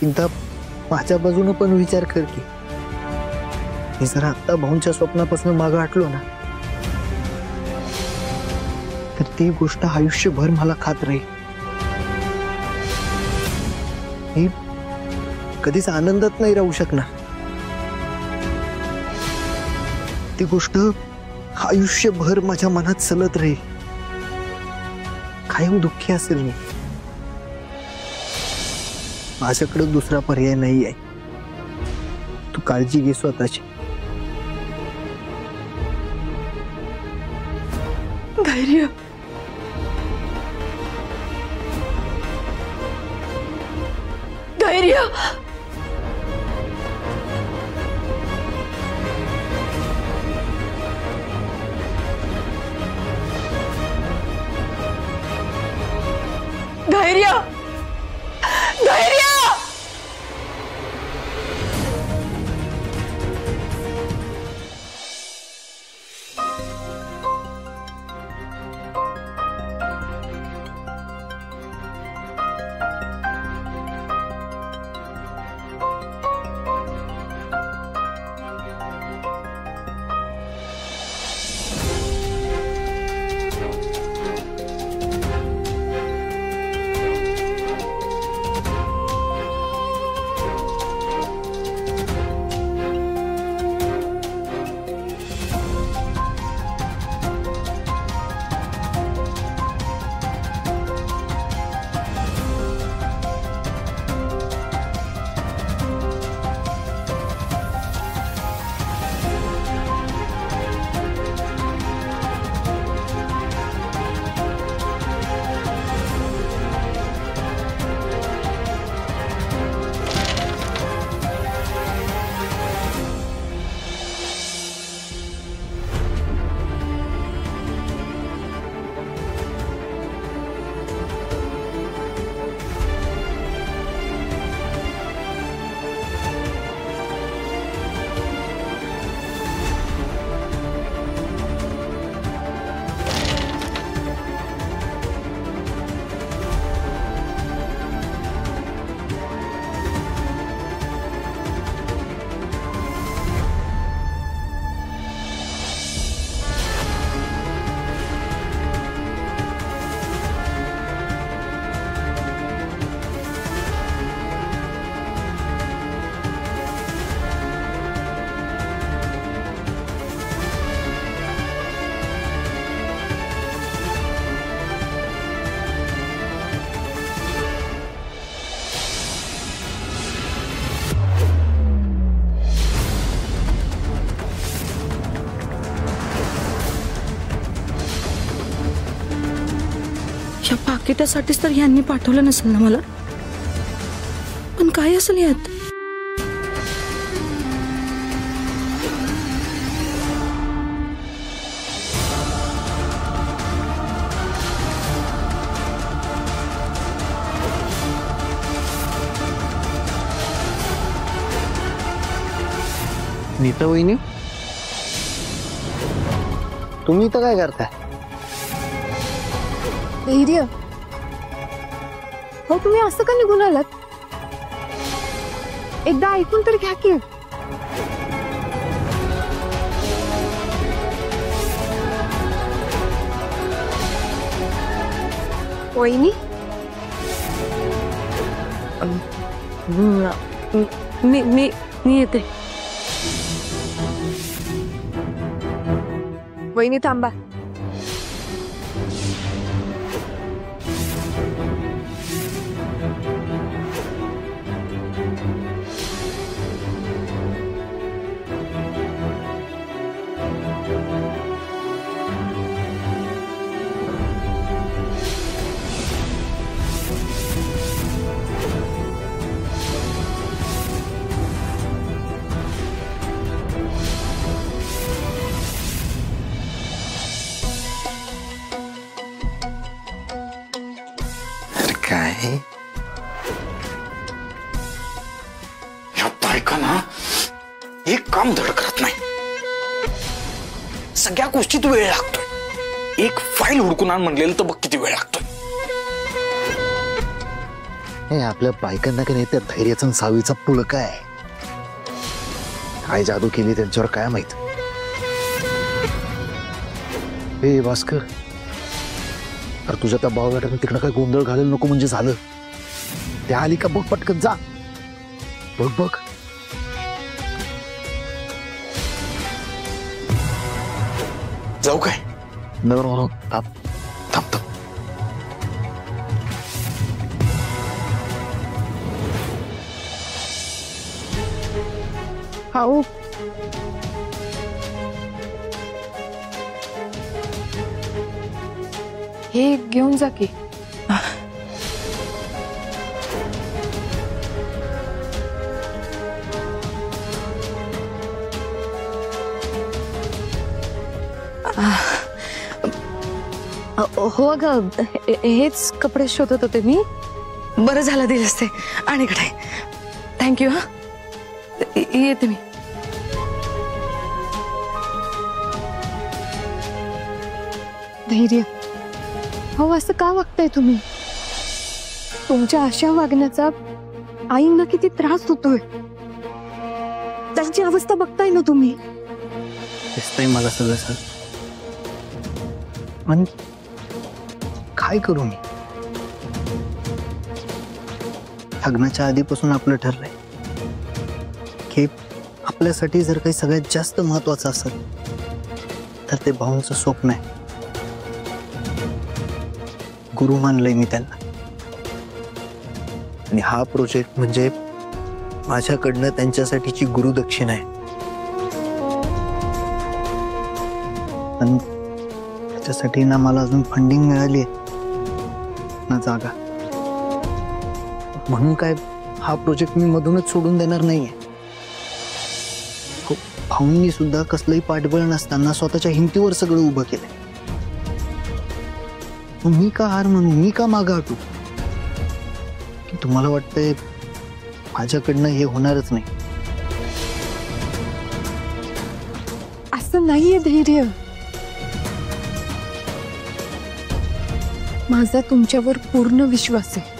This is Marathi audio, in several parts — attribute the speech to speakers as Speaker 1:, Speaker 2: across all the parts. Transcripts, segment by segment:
Speaker 1: एकदा माझ्या बाजूने पण विचार कर की मी जर आता भाऊंच्या स्वप्नापासून मागे हटलो ना तर ती गोष्ट आयुष्यभर मला खात राहील। मी कधीच आनंदात नाही राहू शकणार। ती गोष्ट आयुष्यभर माझ्या मनात सलत राहील। कायम दुःखी असेल मी। माझ्याकडे दुसरा पर्याय नाही आहे। तू काळजी घे स्वतःची।
Speaker 2: धैर्य धैर्य धैर्य धैर्य या पाकिटासाठीच तर यांनी पाठवलं नसेल ना मला। पण काय असेल यात?
Speaker 1: नीता वहिनी तुम्ही इथं काय करताय?
Speaker 2: धैर्य हो तुम्ही असं का निघून आलात? एकदा ऐकून तर घ्या की। वहिनी मी येते। वहिनी थांबा।
Speaker 1: काय
Speaker 3: बायका ना एक काम धड करत नाही। सगळ्या गोष्टीत वेळ लागतोय। एक फाईल हुडकून आण म्हणलेलं तर बघ किती वेळ लागतोय।
Speaker 1: हे आपल्या बायकांना का नाही त्या धैर्याचा आणि सावीचा पुळका आहे. काय जादू केली त्यांच्यावर काय माहित. हे भास्कर, अरे तुझ्या त्या भावगाड्यानं तिकडं काय गोंधळ घालायला नको म्हणजे झालं. त्या आली का बघ, पटकन जा. बघ बघ.
Speaker 3: जाऊ काय?
Speaker 1: नको थांब
Speaker 3: थांब थांब.
Speaker 2: हाऊ हे घेऊन जा की. हो अगं, हेच कपडे शोधत होते मी. बरं झालं दिलंस ते. आणि इकडे थँक्यू. हा येते मी.
Speaker 4: धैर्य, हो असं का वागताय तुम्ही? तुमच्या अशा वागण्याचा आईंना किती त्रास होतोय. त्यांची अवस्था बघताय ना तुम्ही.
Speaker 1: दिसतंय मला सगळं सर. पण काय करू मी? लग्नाच्या आधीपासून आपलं ठरलंय की आपल्यासाठी जर काही सगळ्यात जास्त महत्वाचं असेल तर ते भाऊंचं स्वप्न आहे. गुरु मानलंय मी त्यांना. आणि हा प्रोजेक्ट म्हणजे माझ्याकडनं त्यांच्यासाठीची गुरुदक्षिणा आहे. पण त्याच्यासाठी ना मला अजून फंडिंग मिळाली ना जागा. म्हणून काय हा प्रोजेक्ट मी मधूनच सोडून देणार नाहीये. भाऊंनी सुद्धा कसलंही पाठबळ नसताना स्वतःच्या हिमतीवर सगळं उभं केलंय. मी का हार म्हणू, मी का मागं हटू? की तुम्हाला वाटतंय माझ्याकडनं हे होणारच नाही?
Speaker 4: असं नाहीये धैर्य. माझा तुमच्यावर पूर्ण विश्वास आहे.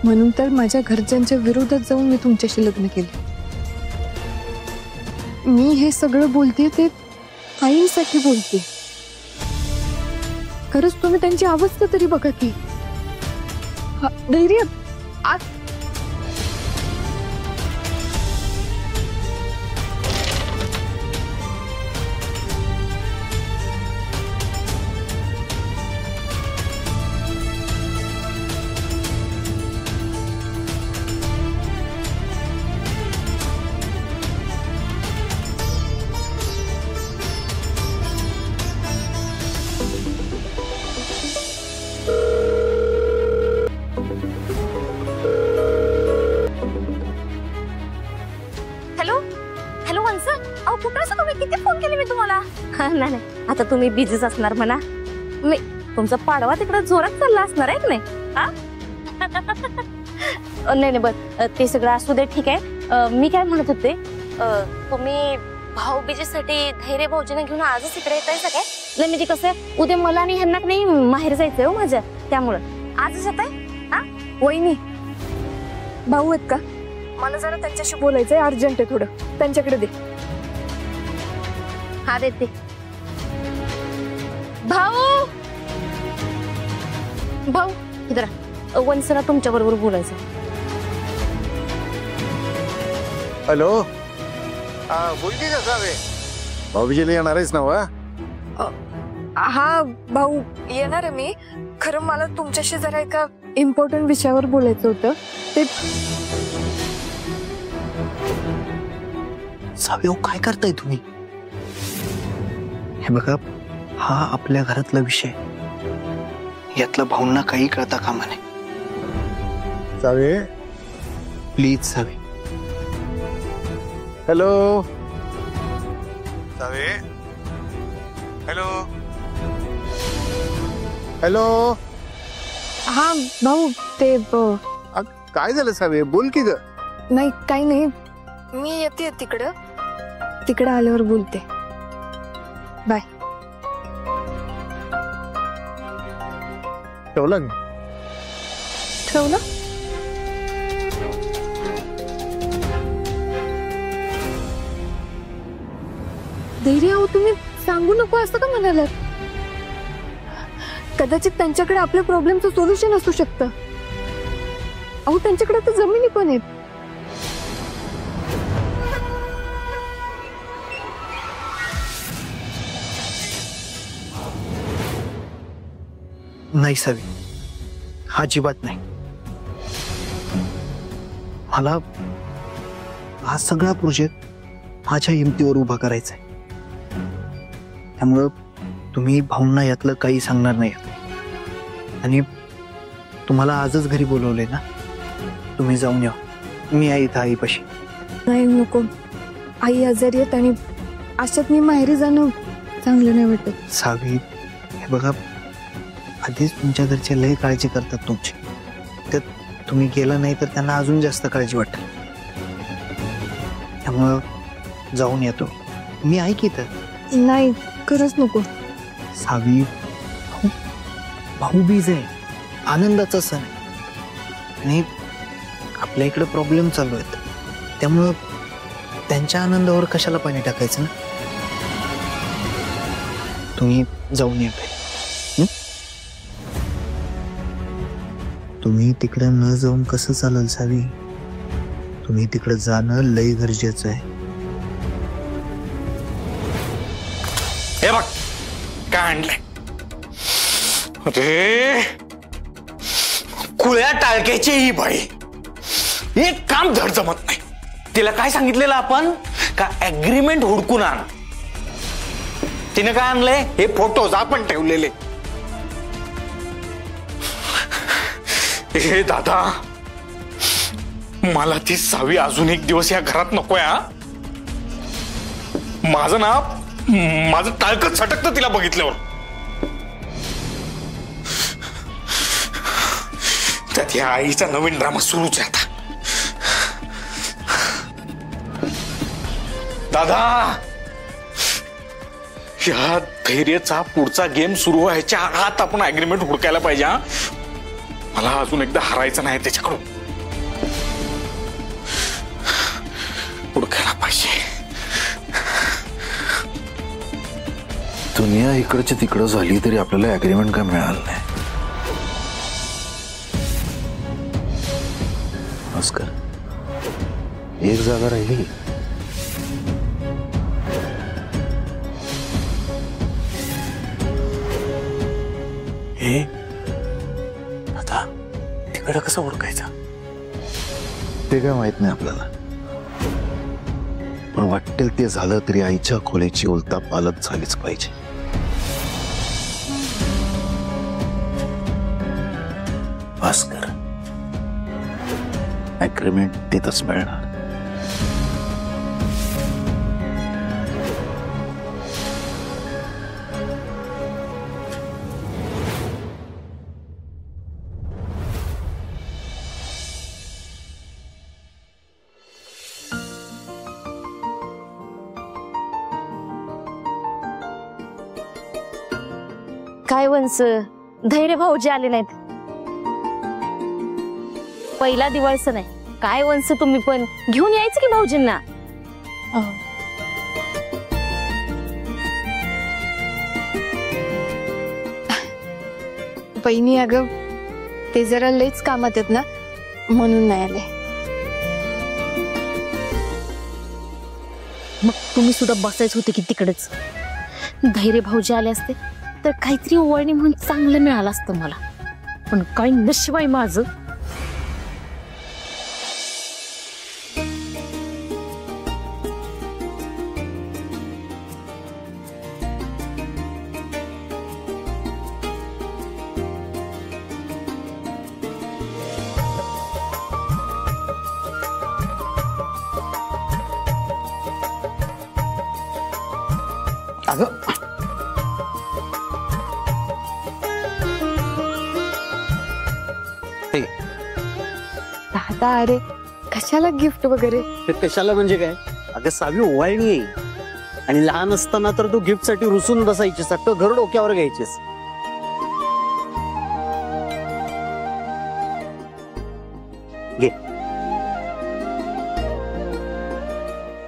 Speaker 4: म्हणून तर माझ्या घरच्यांच्या विरोधात जाऊन मी तुमच्याशी लग्न केलं. मी हे सगळं बोलते ते आईंसाठी बोलते. खरंच तुम्ही त्यांची अवस्था तरी बघा की. धैर्य, आज
Speaker 5: नाही, आता तुम्ही बिझीच असणार म्हणा. मी तुमचा पाडवा तिकडे जोरात चालला असणार आहे की नाही? नाही बर, ते सगळं असू दे, ठीक आहे. मी काय म्हणत होते, तुम्ही भाऊबीजेसाठी धैर्य भाऊजींना घेऊन आजच इकडे येताय का काय? नाही म्हणजे कसं, उद्या मला आणि ह्यांना नाही माहेर जायचंय हो माझ्या, त्यामुळं आजच येत आहे. हा
Speaker 4: वहिनी, भाऊ आहेत का? मला जरा त्यांच्याशी बोलायचंय, अर्जंट आहे थोडं. त्यांच्याकडे दे.
Speaker 5: हा देते. भाऊ, भाऊ इधर वंसना तुमच्या बरोबर बोलायचं.
Speaker 6: हॅलो, बोलती का सावे? भाऊबीजेला येणार आहेस ना? वा,
Speaker 4: हा भाऊ येणार आहे मी. खरं मला तुमच्याशी जरा एका इम्पॉर्टंट विषयावर बोलायचं होतं. ते
Speaker 1: सावे, काय करताय तुम्ही? हे बघा, हा आपल्या घरातला विषय, यातला भाऊंना काही कळता कामा नाही.
Speaker 6: Save,
Speaker 1: please save.
Speaker 6: Hello save, hello hello.
Speaker 4: हा भाऊ, ते
Speaker 6: काय झालं सावे? बोल की ग.
Speaker 4: नाही, काही नाही. मी येते तिकडं आल्यावर बोलते. बाय.
Speaker 6: ठेवला
Speaker 2: ठेवलं?
Speaker 4: धैर्य अहो, तुम्ही सांगू नको असं का म्हणालात? कदाचित त्यांच्याकडे आपल्या प्रॉब्लेमचं सोल्युशन असू शकतं. अहो त्यांच्याकडे तर जमिनी पण आहेत.
Speaker 1: नाही सावी, अजिबात नाही. मला हा सगळा प्रोजेक्ट माझ्या हिमतीवर उभा करायचा आहे. त्यामुळं तुम्ही भाऊंना यातलं काही सांगणार नाही. आणि तुम्हाला आजच घरी बोलवले ना, तुम्ही जाऊन या. मी आहे इथं आईपाशी.
Speaker 4: नाही नको, आई आजारी आहेत आणि अशात मी माहेरी जाणं चांगलं नाही वाटत.
Speaker 1: सावी, हे बघा, आधीच तुमच्या घरचे लय काळजी करतात तुमची. त्यात तुम्ही गेला नाही तर त्यांना अजून जास्त काळजी वाटते. त्यामुळं जाऊन येतो मी. ऐक इथं.
Speaker 4: नाही, खरंच नको.
Speaker 1: सावी, भाऊबीज आहे, आनंदाचा सण आहे. आणि आपल्या इकडे प्रॉब्लेम चालू आहेत. त्यामुळं त्यांच्या आनंदावर कशाला पाणी टाकायचं ना. तुम्ही जाऊन या घरी. तुम्ही तिकडे न जाऊन कसं चालेल सावी? तुम्ही तिकडे जाणं लय गरजेचं आहे.
Speaker 3: हे बघ काय आणलंय. अरे खुळ्या टाळक्याची ही बाई, एक काम धड जमत नाही. तिला काय सांगितलेलं आपण का ऍग्रीमेंट हुडकून आण. तिने काय आणलंय? हे फोटोज आपण ठेवलेले. हे दादा, मला ती सावी अजून एक दिवस या घरात नकोय. माझं टाळकं छटकतं तिला बघितल्यावर. त्यात या आईचा नवीन ड्रामा सुरूच आहे आता. दादा, या धैर्यचा पुढचा गेम सुरू व्हायच्या आत आपण ऍग्रीमेंट हुडकायला पाहिजे. मला अजून एकदा हरायचं नाही त्याच्याकडून. हुडकायला पाहिजे.
Speaker 7: दुनिया इकडची तिकडं झाली तरी आपल्याला ऍग्रीमेंट काय मिळालं नाही. भास्कर, एक जागा राहिली.
Speaker 3: हे आता तिकडं कसं हुडकायचं
Speaker 7: ते काय माहित नाही आपल्याला. पण वाटेल ते झालं तरी आईच्या खोलीची उलता पालत झालीच पाहिजे. भास्कर, ऍग्रीमेंट तिथंच मिळणार.
Speaker 5: काय वंस, धैर्य भाऊजी आले नाहीत. पहिला दिवाळीच नाही काय वंस, तुम्ही पण घेऊन यायचं की भाऊजींना.
Speaker 4: बहिणी अगं, ते जरा लईच कामात आहेत ना, म्हणून नाही आले.
Speaker 5: मग तुम्ही सुद्धा बसायचं होते की तिकडेच. धैर्य भाऊजी आले असते तर काहीतरी ओवाळणी म्हणून चांगलं मिळालं असतं मला. पण काही नशीब आहे माझं.
Speaker 3: अगं
Speaker 4: दादा, अरे कशाला गिफ्ट वगैरे?
Speaker 8: ते कशाला म्हणजे काय? अगं सावी ओवाळणी, आणि लहान असताना तर तू गिफ्ट साठी रुसून बसायचीस, अख्खं घर डोक्यावर घ्यायचीस. घे.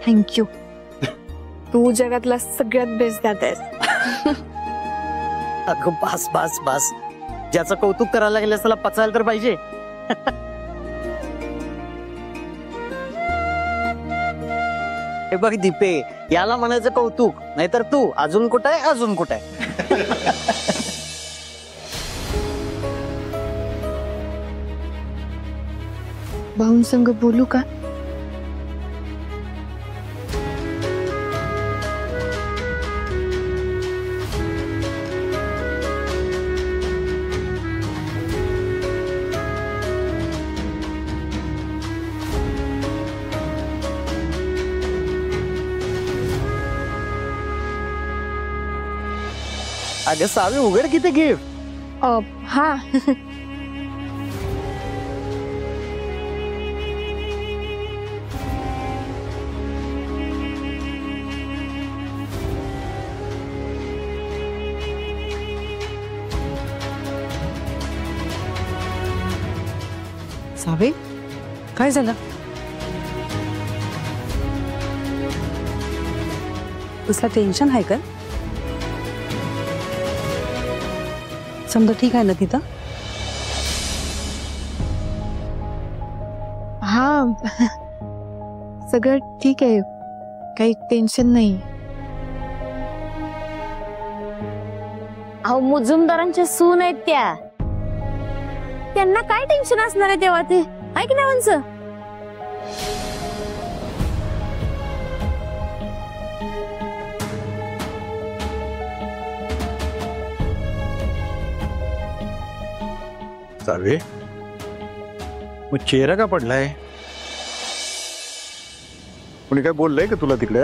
Speaker 4: थँक्यू. तू जगातला सगळ्यात बेस्ट दादा आहेस.
Speaker 8: अगं बास बास बास, ज्याचं कौतुक करायला लागेल त्याला पचायला तर पाहिजे. हे बघ दीपे, याला म्हणायचं कौतुक, नाहीतर तू अजून कुठं आहे अजून कुठं आहे.
Speaker 4: भाऊंसंग बोलू का?
Speaker 8: अगं सावी, उघड किती गिफ्ट.
Speaker 4: हा.
Speaker 9: सावे, काय झालं? कसलं टेन्शन आहे का? समजा ठीक आहे ना तिथं?
Speaker 4: हा, सगळं ठीक आहे, काही टेन्शन नाही.
Speaker 5: अहो मुजुमदारांच्या सून आहेत त्या, त्यांना काय टेन्शन असणार आहे तेव्हा ते, आहे की नाही म्हणचं?
Speaker 6: सावे, मग चेहरा का पडलाय? कोणी काय बोललंय का तुला तिकडे?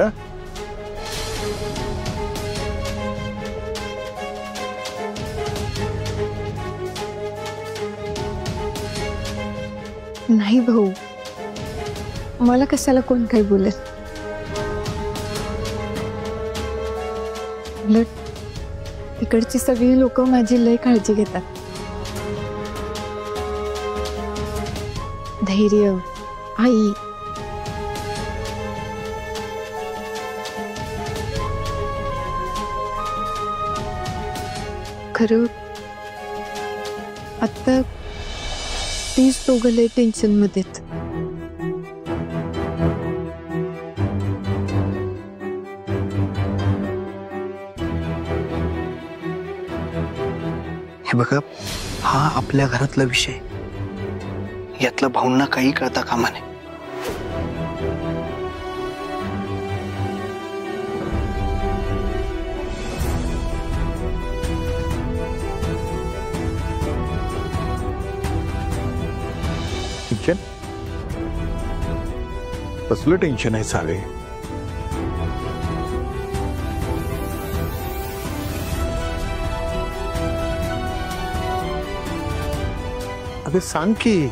Speaker 4: नाही भाऊ, मला कशाला कोण काही बोलेल. उलट तिकडची सगळी लोक माझी लय काळजी घेतात. धैर्य, आई, खरं आता तीच दोघं लय टेन्शन मध्ये.
Speaker 1: हे बघा, हा आपल्या घरातला विषय, यातला भाऊंना काही कळता कामा नये.
Speaker 6: टेन्शन? कसलं टेन्शन आहे सावे? अगं सांग की,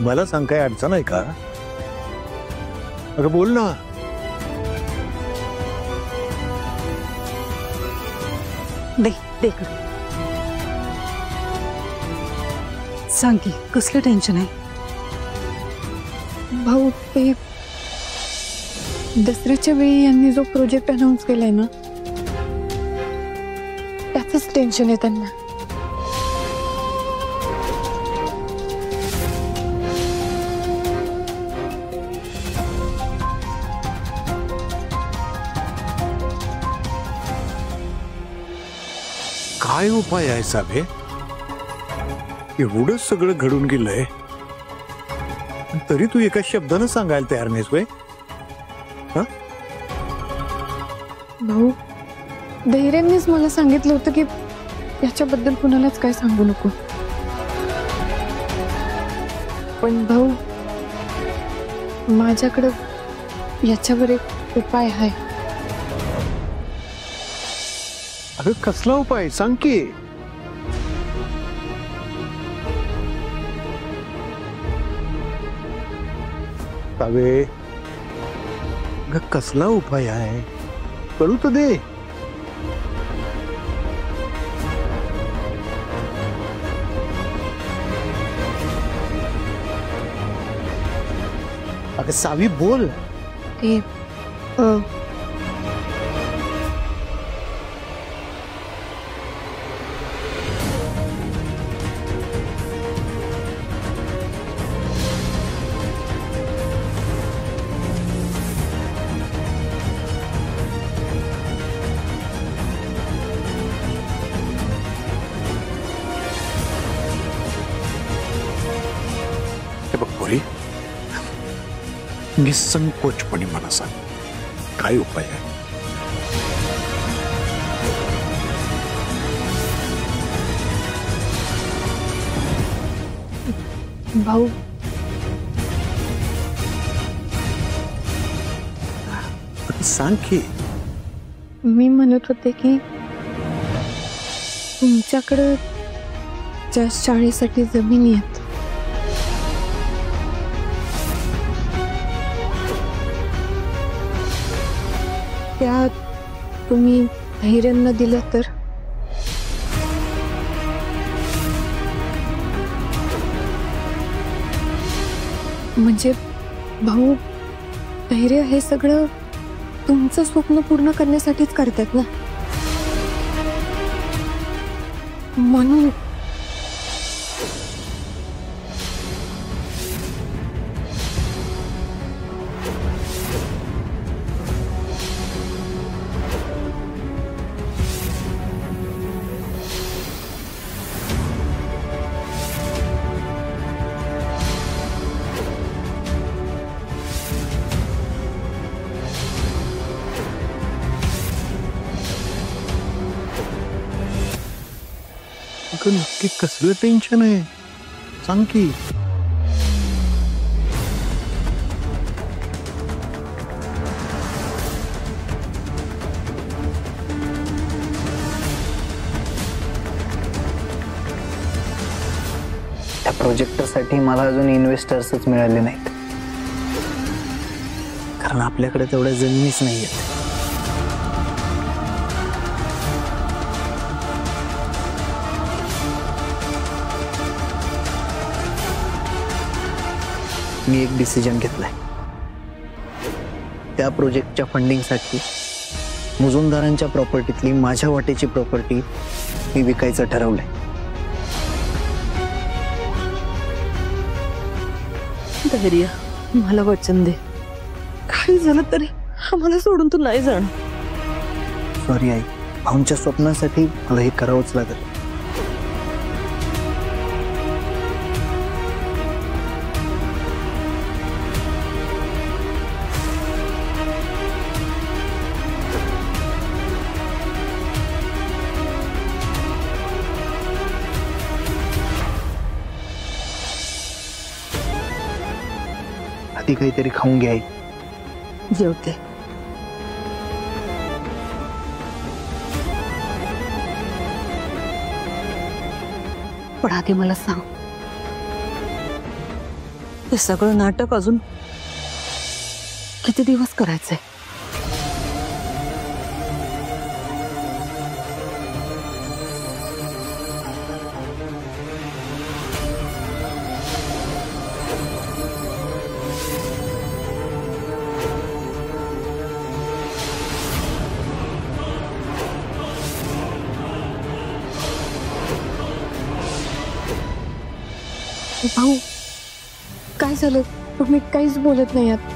Speaker 6: मला सांग, काय अडचण आहे का? अगं बोल ना.
Speaker 9: दे दे कर. सांग की, कसलं टेन्शन आहे?
Speaker 4: भाऊ, ते दसऱ्याच्या वेळी यांनी जो प्रोजेक्ट अनाऊन्स केलाय ना, त्याचंच टेन्शन आहे त्यांना.
Speaker 6: काय उपाय आहे साबे? एवढं सगळं घडून गेलंय, तरी तू एका शब्दानं सांगायला तयार नाहीस वय?
Speaker 4: भाऊ, धैर्यांनीच मला सांगितलं होतं की याच्याबद्दल कुणालाच काय सांगू नको. पण भाऊ, माझ्याकडं याच्यावर एक उपाय आहे.
Speaker 6: अगं कसला उपाय सांग की. सावे, अगं कसला उपाय आहे, कळू तर दे.
Speaker 8: अगं सावी बोल.
Speaker 2: ते
Speaker 6: हे बघ पोरी, निसंकोचपणे मला सांग, काय उपाय आहे?
Speaker 2: भाऊ
Speaker 6: सांग की.
Speaker 4: मी म्हणत होते की तुमच्याकडे ज्या शाळेसाठी जमिनी आहेत त्या तुम्ही धैर्यांना दिलं तर. म्हणजे भाऊ, धैर्य हे सगळं तुमचं स्वप्न पूर्ण करण्यासाठीच करतात ना, म्हणून.
Speaker 6: अगं नक्की कसलं टेन्शन आहे सांग की.
Speaker 1: त्या प्रोजेक्टसाठी मला अजून इन्व्हेस्टर्सच मिळाले नाहीत, कारण आपल्याकडे तेवढ्या जमिनीच नाहीयेत. मी एक डिसिजन घेतलाय. त्या प्रोजेक्टच्या फंडिंगसाठी मुजुमदारांच्या प्रॉपर्टीतली माझ्या वाटेची प्रॉपर्टी मी विकायचं ठरवलंय.
Speaker 2: धैर्य, मला वचन दे, काही झालं तरी आम्हाला सोडून तू नाही जाणार.
Speaker 1: सॉरी आई, भाऊंच्या स्वप्नासाठी मला हे करावंच लागेल. आधी काहीतरी खाऊन घ्याय.
Speaker 2: जेवते. पण आधी मला सांग, हे सगळं नाटक अजून किती दिवस करायचंय?
Speaker 4: भाऊ, काय झालं? तुम्ही काहीच बोलत नाही आहात.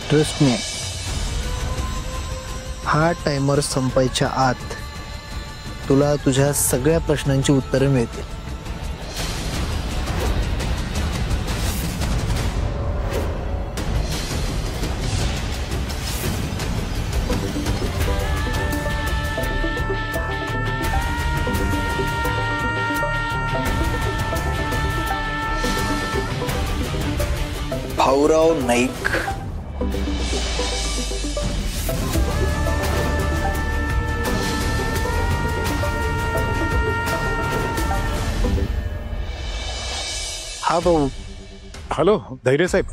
Speaker 1: ट्रस्ट मी, हा टायमर संपायच्या आत तुला तुझ्या सगळ्या प्रश्नांची उत्तरं मिळतील.
Speaker 3: भाऊराव नाईक,
Speaker 1: हा भाऊ.
Speaker 6: हॅलो धैर्य साहेब.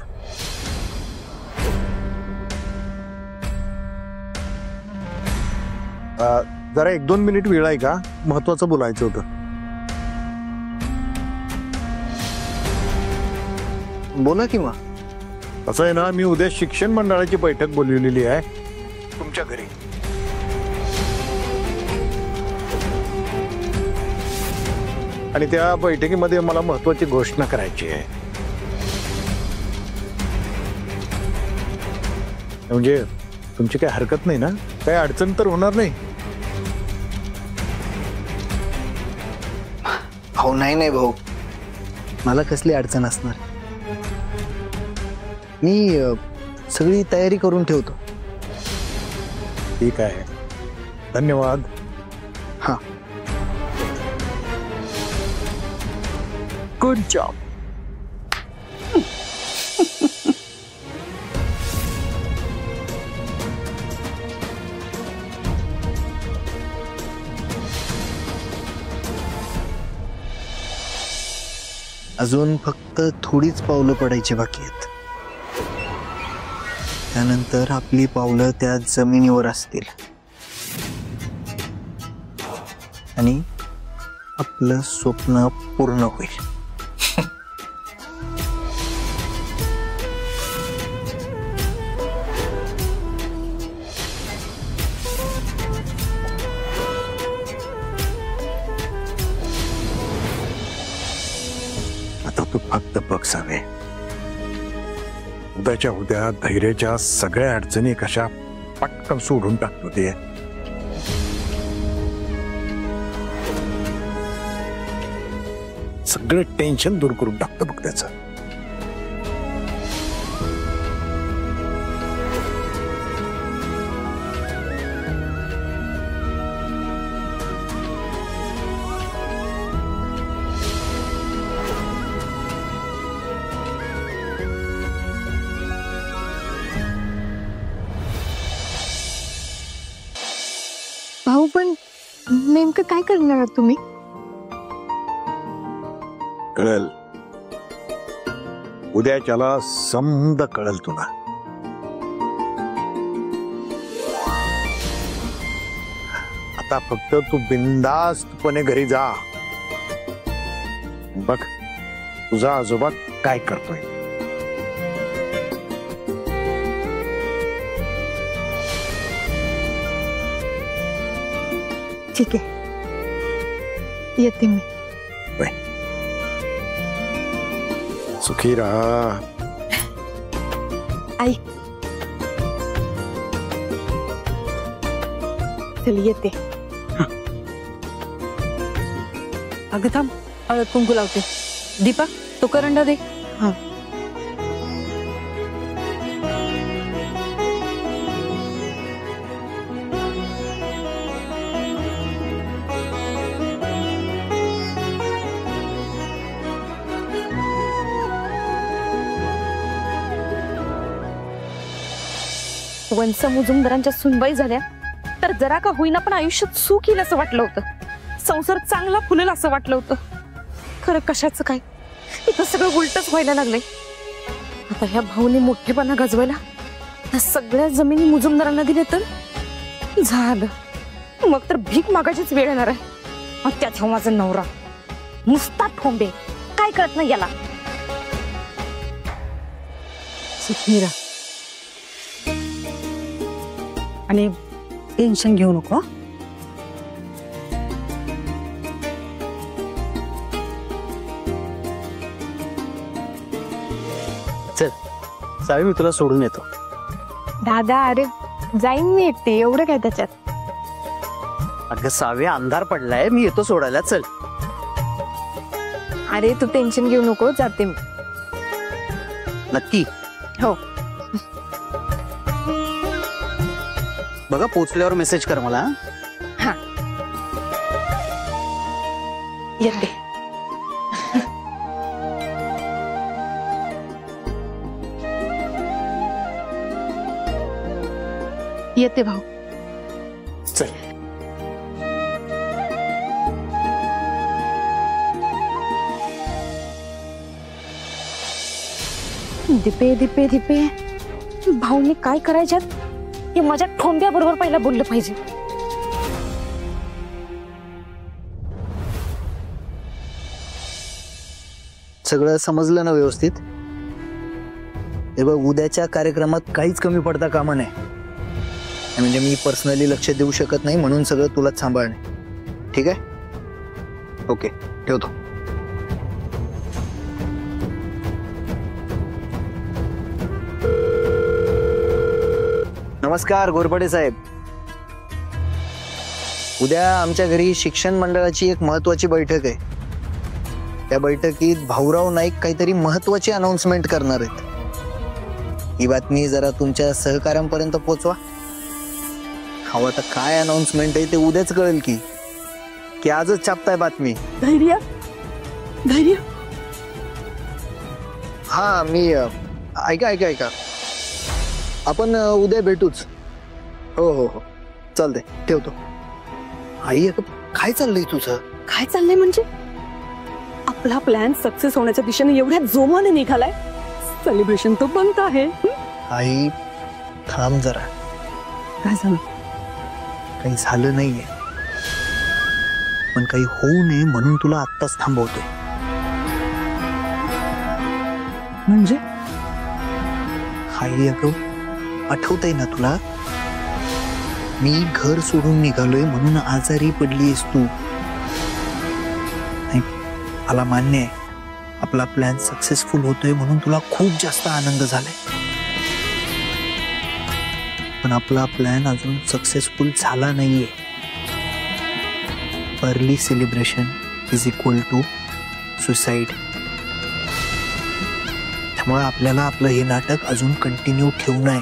Speaker 6: जरा 1-2 मिनिट वेळ आहे का? महत्वाचं बोलायचं होतं.
Speaker 1: बोला की मग.
Speaker 6: असं आहे ना, मी उद्या शिक्षण मंडळाची बैठक बोलवलेली आहे तुमच्या घरी. आणि त्या बैठकीमध्ये मला महत्वाची घोषणा करायची आहे. म्हणजे तुमची काही हरकत नाही ना? काही अडचण तर होणार नाही?
Speaker 1: भाऊ नाही भाऊ, मला कसली अडचण असणार. मी सगळी तयारी करून ठेवतो.
Speaker 6: ठीक आहे, धन्यवाद.
Speaker 1: हा,
Speaker 9: गुड जॉब.
Speaker 1: अजून फक्त थोडीच पावलं पडायची बाकी आहेत. त्यानंतर आपली पावलं त्या जमिनीवर असतील आणि आपलं स्वप्न पूर्ण होईल.
Speaker 6: आता तू फक्त बघ सावे, उद्याच्या उद्या धैर्याच्या सगळ्या अडचणी कशा पटकन सोडून टाकतो ते. सगळं टेन्शन दूर करून टाकतो बघ त्याचं.
Speaker 4: भाऊ पण नेमकं काय करणार आहात तुम्ही?
Speaker 6: कळल उद्याच्याला, समद कळल तुला. आता फक्त तू बिनधास्तपणे घरी जा. बघ तुझा आजोबा काय करतोय.
Speaker 4: ठीक आहे, येते मी.
Speaker 6: सुखी राहा.
Speaker 4: आई, चल येते.
Speaker 9: अगं थांब, हळद कुंकू लावते. दीपा तो करंडा दे.
Speaker 4: हा.
Speaker 2: वंश मुजुमदारांच्या सुनबाई झाल्या तर जरा का होईना पण आयुष्यात सुख येईल असं वाटलं होतं. संसार चांगला फुलेल असं वाटलं होतं. खरं कशाचं काय, इथं सगळं उलटच व्हायला लागलंय. आता ह्या भाऊने मोठेपणा गाजवायला ह्या सगळ्या जमिनी मुजुमदारांना दिले तर झालं. मग तर भीक मागायचीच वेळ येणार आहे. त्यात माझा नवरा नुसता ठोंबे, काय कळत नाही याला.
Speaker 9: सुखीरा आणि टेन्शन घेऊ नको.
Speaker 8: चल सावी, मी तुला सोडून येतो.
Speaker 4: दादा, अरे जाईन मी एकटी, एवढं काय त्याच्यात.
Speaker 8: अगं सावे, अंधार पडलाय, मी येतो सोडायला, चल.
Speaker 4: अरे तू टेन्शन घेऊ नको, जाते मी.
Speaker 8: नक्की?
Speaker 4: हो.
Speaker 8: बघा पोचल्यावर मेसेज कर मला.
Speaker 4: हा, येते.
Speaker 2: येते भाऊ.
Speaker 3: चल.
Speaker 2: दीपे दीपे दीपे, भाऊनी काय करायच्यात हे माझ्या ठोंब्या बरोबर पहिला बोललं पाहिजे.
Speaker 1: सगळं समजलं ना व्यवस्थित? हे बघ, उद्याच्या कार्यक्रमात काहीच कमी पडता कामा नये. म्हणजे मी पर्सनली लक्ष देऊ शकत नाही म्हणून सगळं तुलाच सांभाळणे. ठीक आहे? ओके, ठेवतो. नमस्कार घोरपडे साहेब. उद्या आमच्या घरी शिक्षण मंडळाची एक महत्वाची बैठक आहे. त्या बैठकीत भाऊराव नाईक काहीतरी महत्वाची अनाउन्समेंट करणार आहेत. ही बातमी जरा तुमच्या सहकार्यांपर्यंत पोहोचवा. हवं आता काय अनाउन्समेंट आहे ते उद्याच कळेल की आजच छापताय बातमी?
Speaker 9: धैर्य धैर्य.
Speaker 1: हा, मी ऐका आपण उद्या भेटूच. हो हो हो, चालतंय, ठेवतो. आई, काय चाललंय तुझं?
Speaker 9: काय चाललंय म्हणजे? आपला प्लॅन सक्सेस होण्याच्या दिशेने एवढ्या जोमाने निघालाय. सेलिब्रेशन तो बनत आहे.
Speaker 1: आई थांब जरा.
Speaker 9: काय झालं?
Speaker 1: काही झालं नाहीये, पण काही होऊ नये म्हणून तुला आत्ताच थांबवतोय.
Speaker 9: म्हणजे?
Speaker 1: आई अगं, आठवतंय ना तुला? मी घर सोडून निघालोय म्हणून आजारी पडलीस तू. नाही, मला मान्य आहे आपला प्लॅन सक्सेसफुल होतोय म्हणून तुला खूप जास्त आनंद झालाय. पण आपला प्लॅन अजून सक्सेसफुल झाला नाहीये. Early celebration is equal to suicide. त्यामुळे आपल्याला आपलं हे नाटक अजून कंटिन्यू ठेवणं आहे.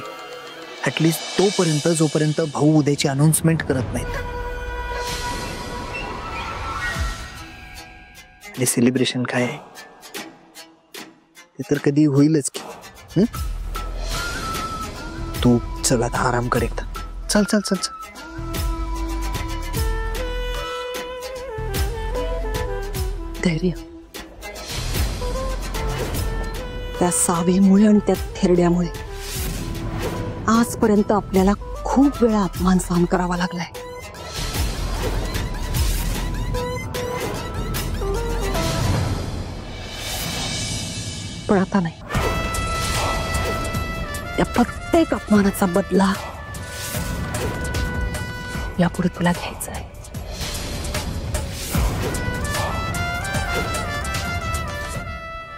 Speaker 1: ऍटलिस्ट तोपर्यंत जोपर्यंत भाऊ उद्याची अनाउन्समेंट करत नाहीत. आणि सेलिब्रेशन काय आहे ते तर कधी होईलच की. तू चल आता आराम कर एकदा. चल चल चल चल.
Speaker 9: धैर्य. त्या सावेमुळे आणि त्या थेरड्यामुळे आजपर्यंत आपल्याला खूप वेळा अपमान सहन करावा लागलाय. पण आता नाही. या प्रत्येक अपमानाचा बदला यापुढे तुला घ्यायचा आहे.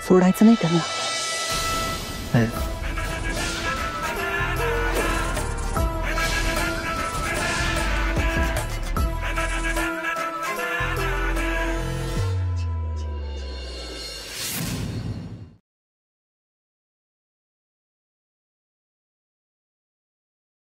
Speaker 9: सोडायचं नाही त्यांना.